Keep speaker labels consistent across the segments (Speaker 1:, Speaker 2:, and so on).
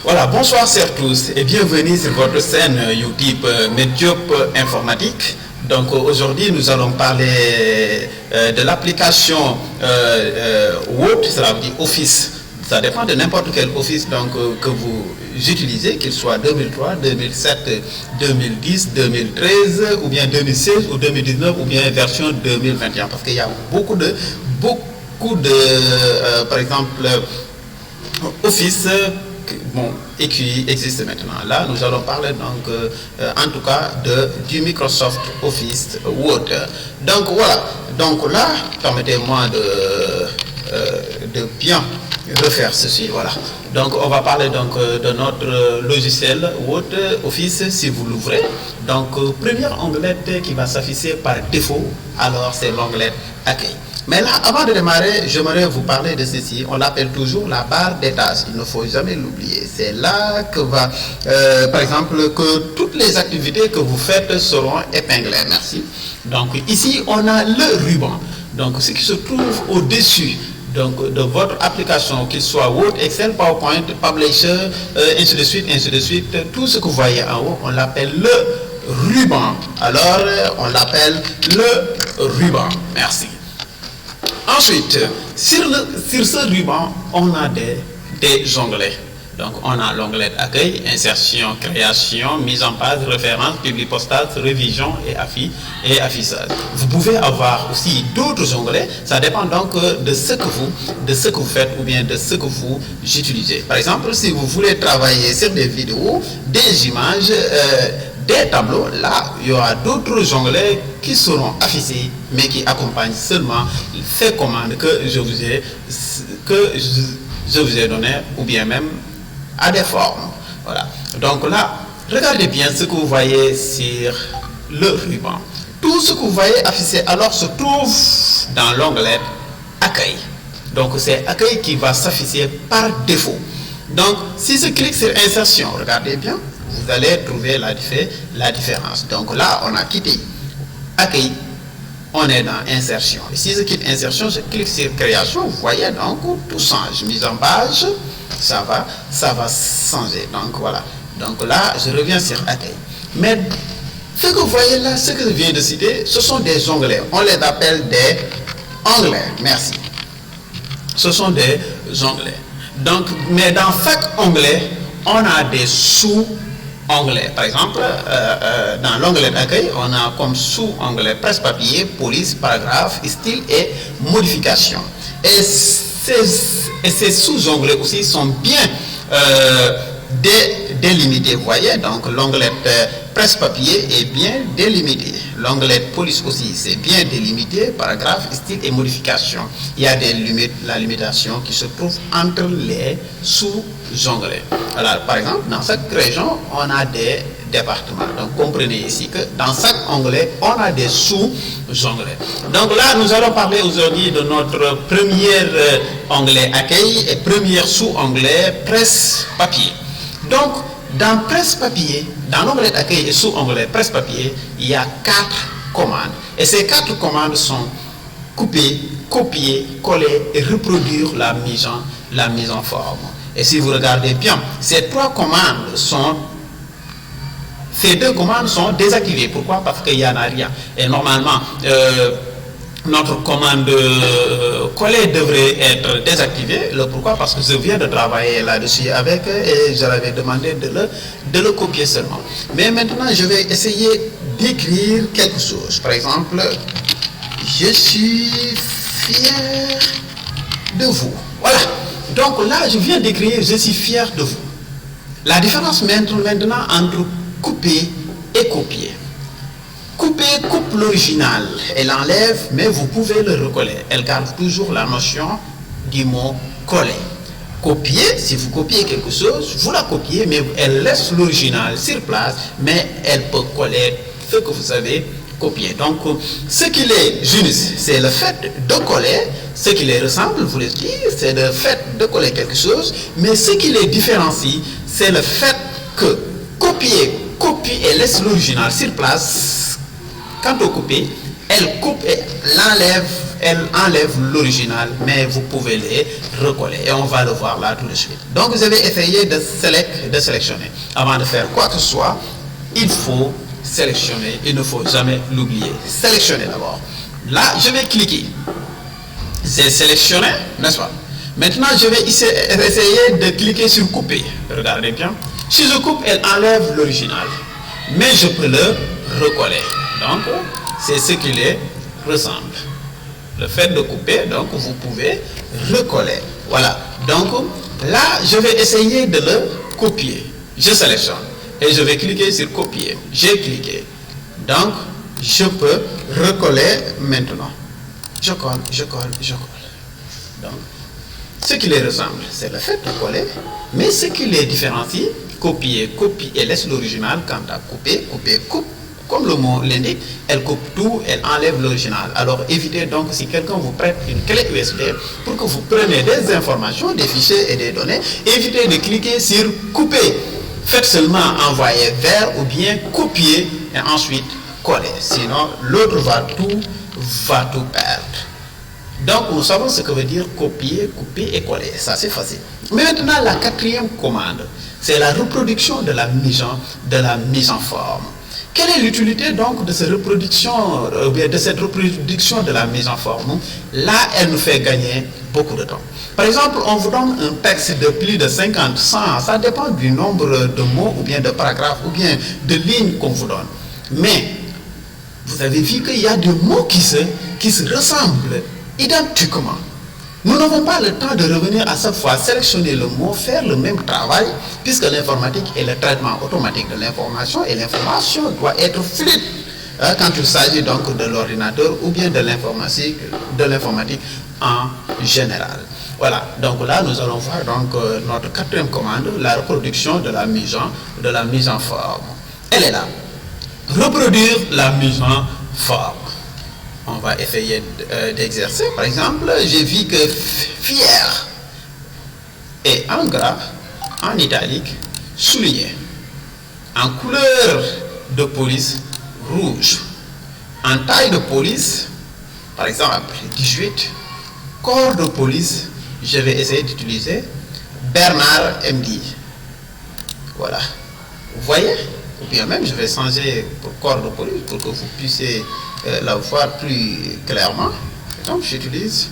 Speaker 1: Voilà, bonsoir chers tous et bienvenue sur votre chaîne YouTube Medjob Informatique. Donc aujourd'hui nous allons parler de l'application Word, cela veut dire Office. Ça dépend de n'importe quel Office donc, que vous utilisez, qu'il soit 2003, 2007, 2010, 2013 ou bien 2016 ou 2019 ou bien version 2021 parce qu'il y a beaucoup de par exemple Office et qui existe maintenant. Là, nous allons parler donc, en tout cas, du Microsoft Office Word. Donc voilà. Donc là, permettez-moi de bien refaire ceci. Voilà. Donc on va parler donc de notre logiciel Word Office si vous l'ouvrez. Donc première onglet qui va s'afficher par défaut. Alors c'est l'onglet Accueil. Mais là, avant de démarrer, j'aimerais vous parler de ceci. On l'appelle toujours la barre des tâches. Il ne faut jamais l'oublier. C'est là que va, par exemple, que toutes les activités que vous faites seront épinglées. Merci. Donc ici, on a le ruban. Donc ce qui se trouve au-dessus donc de votre application, qu'il soit Word, Excel, PowerPoint, Publisher, ainsi de suite, tout ce que vous voyez en haut, on l'appelle le ruban. Alors, on l'appelle le ruban. Merci. Ensuite, sur ce ruban, on a des onglets. Donc, on a l'onglet Accueil, Insertion, Création, Mise en page, Référence, Publipostage, Révision et affichage. Vous pouvez avoir aussi d'autres onglets. Ça dépend donc de ce que vous faites ou bien de ce que vous utilisez. Par exemple, si vous voulez travailler sur des vidéos, des images, des tableaux, là, il y aura d'autres onglets qui seront affichés, mais qui accompagnent seulement ces commandes que je vous ai données, ou bien même à des formes. Voilà. Donc là, regardez bien ce que vous voyez sur le ruban. Tout ce que vous voyez affiché alors se trouve dans l'onglet Accueil. Donc c'est Accueil qui va s'afficher par défaut. Donc si je clique sur Insertion, regardez bien, vous allez trouver la différence. Donc là, on a quitté Accueil, on est dans Insertion. Et si je quitte Insertion, je clique sur Création, vous voyez donc tout change. Mise en page, ça va changer. Donc voilà. Donc là, je reviens sur Accueil. Mais ce que vous voyez là, ce que je viens de citer, ce sont des onglets. On les appelle des onglets. Merci. Ce sont des onglets. Donc, mais dans chaque onglet, on a des sous-onglets. Par exemple, dans l'onglet d'accueil, on a comme sous-onglet presse-papier, police, paragraphe, style et modification. Et ces sous-onglets aussi sont bien délimités. Vous voyez, donc l'onglet presse-papier est bien délimité. L'onglet police aussi, c'est bien délimité, paragraphe, style et modification. Il y a la limitation qui se trouve entre les sous-onglets. Alors, par exemple, dans chaque région, on a des départements. Donc, comprenez ici que dans chaque onglet, on a des sous-onglets. Donc là, nous allons parler aujourd'hui de notre premier onglet Accueil et premier sous-onglet Presse-Papier. Donc, dans Presse-Papier, dans l'onglet Accueil et sous-onglet Presse-Papier, il y a 4 commandes. Et ces 4 commandes sont couper, copier, coller et reproduire la mise en forme. Et si vous regardez bien, ces 2 commandes sont désactivées. Pourquoi? Parce qu'il n'y en a rien. Et normalement, notre commande coller devrait être désactivée. Pourquoi? Parce que je viens de travailler là-dessus avec et je l'avais demandé de le copier seulement. Mais maintenant, je vais essayer d'écrire quelque chose. Par exemple, je suis fier de vous. Voilà. Donc là, je viens d'écrire je suis fier de vous. La différence maintenant entre couper et copier. Couper coupe l'original, elle enlève, mais vous pouvez le recoller. Elle garde toujours la notion du mot coller. Copier, si vous copiez quelque chose, vous la copiez, mais elle laisse l'original sur place, mais elle peut coller ce que vous avez copié. Donc, ce qui les unit, c'est le fait de coller. Ce qui les ressemble, vous le dites, c'est le fait de coller quelque chose, mais ce qui les différencie, c'est le fait que copier, copie et laisse l'original sur place. Quant au couper, elle coupe et l'enlève elle enlève l'original, mais vous pouvez les recoller. Et on va le voir là tout de suite. Donc, je vais essayer de sélectionner. Avant de faire quoi que ce soit, il faut sélectionner. Il ne faut jamais l'oublier. Sélectionner d'abord. Là, je vais cliquer. J'ai sélectionné, n'est-ce pas? Maintenant, je vais essayer de cliquer sur couper. Regardez bien. Si je coupe, elle enlève l'original. Mais je peux le recoller. Donc, c'est ce qui les ressemble. Le fait de couper, donc, vous pouvez recoller. Voilà. Donc, là, je vais essayer de le copier. Je sélectionne. Et je vais cliquer sur copier. J'ai cliqué. Donc, je peux recoller maintenant. Je colle, je colle, je colle. Donc, ce qui les ressemble, c'est le fait de coller, mais ce qui les différencie, copier, copie et laisse l'original. Quant à couper, couper, coupe, comme le mot l'indique, elle coupe tout, elle enlève l'original. Alors évitez donc, si quelqu'un vous prête une clé USB pour que vous preniez des informations, des fichiers et des données, évitez de cliquer sur couper. Faites seulement envoyer vers ou bien copier et ensuite coller. Sinon, l'autre va tout perdre. Donc, nous savons ce que veut dire copier, couper et coller. Ça, c'est facile. Mais maintenant, la quatrième commande, c'est la reproduction de la mise en forme. Quelle est l'utilité donc de cette reproduction de la mise en forme? Là, elle nous fait gagner beaucoup de temps. Par exemple, on vous donne un texte de plus de 50, 100, ça dépend du nombre de mots ou bien de paragraphes ou bien de lignes qu'on vous donne. Mais, vous avez vu qu'il y a des mots qui se ressemblent identiquement. Nous n'avons pas le temps de revenir à chaque fois, sélectionner le mot, faire le même travail, puisque l'informatique est le traitement automatique de l'information et l'information doit être fluide quand il s'agit donc de l'ordinateur ou bien de l'informatique en général. Voilà, donc là nous allons voir donc notre quatrième commande, la reproduction de la mise en forme. Elle est là. Reproduire la mise en forme. On va essayer d'exercer. Par exemple, j'ai vu que fier est en gras, en italique, souligné, en couleur de police rouge, en taille de police, par exemple 18, corps de police, je vais essayer d'utiliser Bernard MD. Voilà. Vous voyez? Ou bien même, je vais changer pour corps de police pour que vous puissiez la voir plus clairement. Donc, j'utilise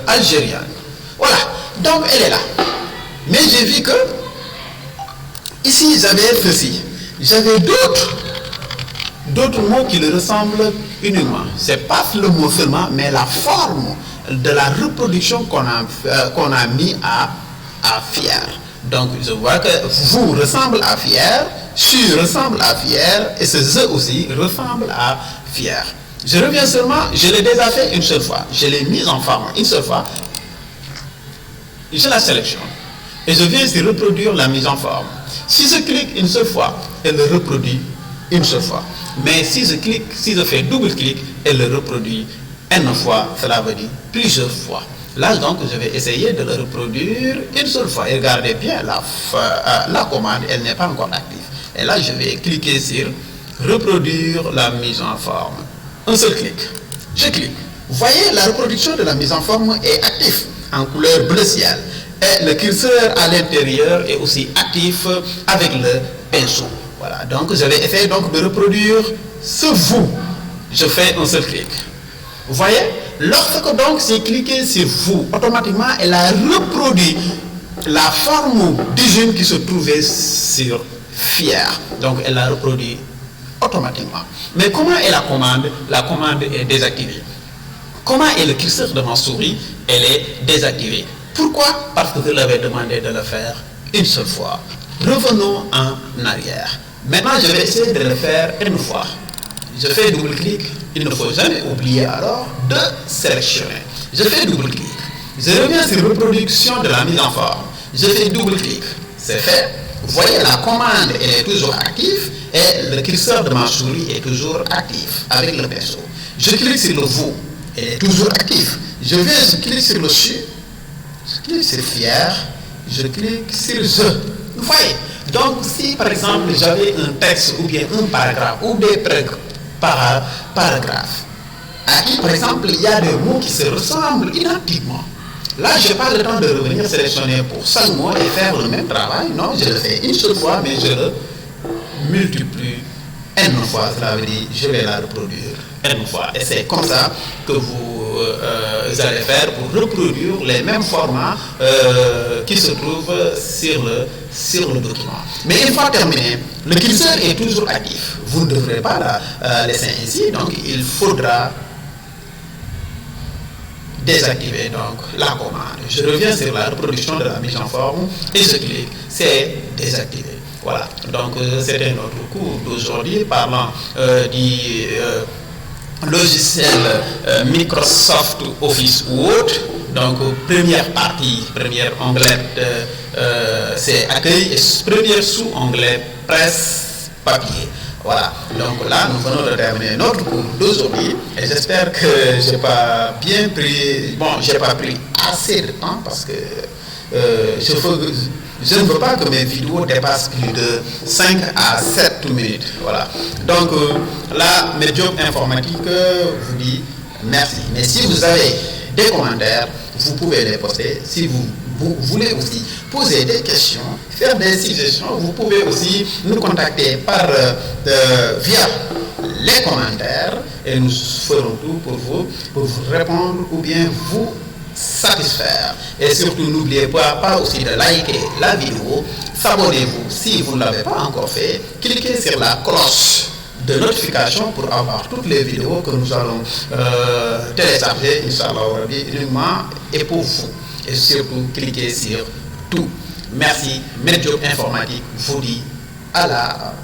Speaker 1: algérienne. Voilà. Donc, elle est là. Mais j'ai vu que ici, j'avais ceci. J'avais d'autres mots qui le ressemblent uniquement. Ce n'est pas le mot seulement, mais la forme de la reproduction qu'on a mis à fier. Donc, je vois que vous ressemble à fier, je ressemble à fier, et ce je aussi ressemble à fier. Je reviens seulement, je l'ai déjà fait une seule fois. Je l'ai mis en forme une seule fois. Je la sélectionne. Et je viens ici reproduire la mise en forme. Si je clique une seule fois, elle le reproduit une seule fois. Mais si je fais double-clic, elle le reproduit une fois, cela veut dire plusieurs fois. Là, donc, je vais essayer de le reproduire une seule fois. Et regardez bien, la commande, elle n'est pas encore active. Et là, je vais cliquer sur reproduire la mise en forme. Un seul clic. Je clique. Vous voyez, la reproduction de la mise en forme est active en couleur bleu ciel. Et le curseur à l'intérieur est aussi actif avec le pinceau. Voilà, donc je vais essayer donc de reproduire ce vous. Je fais un seul clic. Vous voyez, lorsque donc j'ai cliqué sur vous, automatiquement elle a reproduit la forme d'usine qui se trouvait sur fier. Donc elle a reproduit automatiquement. Mais comment est la commande? La commande est désactivée. Comment est le curseur de ma souris? Elle est désactivée. Pourquoi? Parce que je l'avais demandé de le faire une seule fois. Revenons en arrière. Maintenant, je vais essayer de le faire une fois. Je fais double-clic. Il ne faut jamais oublier alors de sélectionner. Je fais double-clic. Je reviens sur reproduction de la mise en forme. Je fais double-clic. C'est fait. Vous voyez, la commande elle est toujours active et le curseur de ma souris est toujours actif avec le pinceau. Je clique sur le vous. Elle est toujours active. Je clique sur le su. Je clique sur fier. Je clique sur je. Vous voyez. Donc, si par exemple j'avais un texte ou bien un paragraphe ou des paragraphes à qui, par exemple, il y a des mots qui se ressemblent identiquement. Là, je n'ai pas le temps de revenir sélectionner pour 5 mots et faire le même travail. Non, je le fais une seule fois, mais je le multiplie n fois. Cela veut dire je vais la reproduire n fois. Et c'est comme ça que vous allez faire pour reproduire les mêmes formats qui se trouvent sur le document. Mais une fois terminé, le curseur est toujours actif. Vous ne devrez pas la laisser ici, donc il faudra désactiver donc la commande. Je reviens sur la reproduction de la mise en forme et je clique, c'est désactivé. Voilà, donc c'était notre cours d'aujourd'hui parlant du logiciel Microsoft Office Word. Donc première partie, première onglet c'est accueil et première sous-onglet presse papier. Voilà, donc là nous venons de terminer notre cours d'aujourd'hui et j'espère que j'ai pas pris assez de temps parce que je ne veux pas que mes vidéos dépassent plus de 5 à 7 minutes. Voilà, donc là Medjob Informatique vous dit merci, mais si vous avez des commentaires, vous pouvez les poster. Si vous voulez aussi poser des questions, faire des suggestions, vous pouvez aussi nous contacter via les commentaires et nous ferons tout pour vous répondre ou bien vous satisfaire. Et surtout, n'oubliez pas aussi de liker la vidéo, s'abonnez-vous si vous ne l'avez pas encore fait, cliquez sur la cloche de notification pour avoir toutes les vidéos que nous allons télécharger, Inch'Allah, uniquement et pour vous. Et surtout, cliquez sur tout. Merci. Medjob Informatique vous dit à la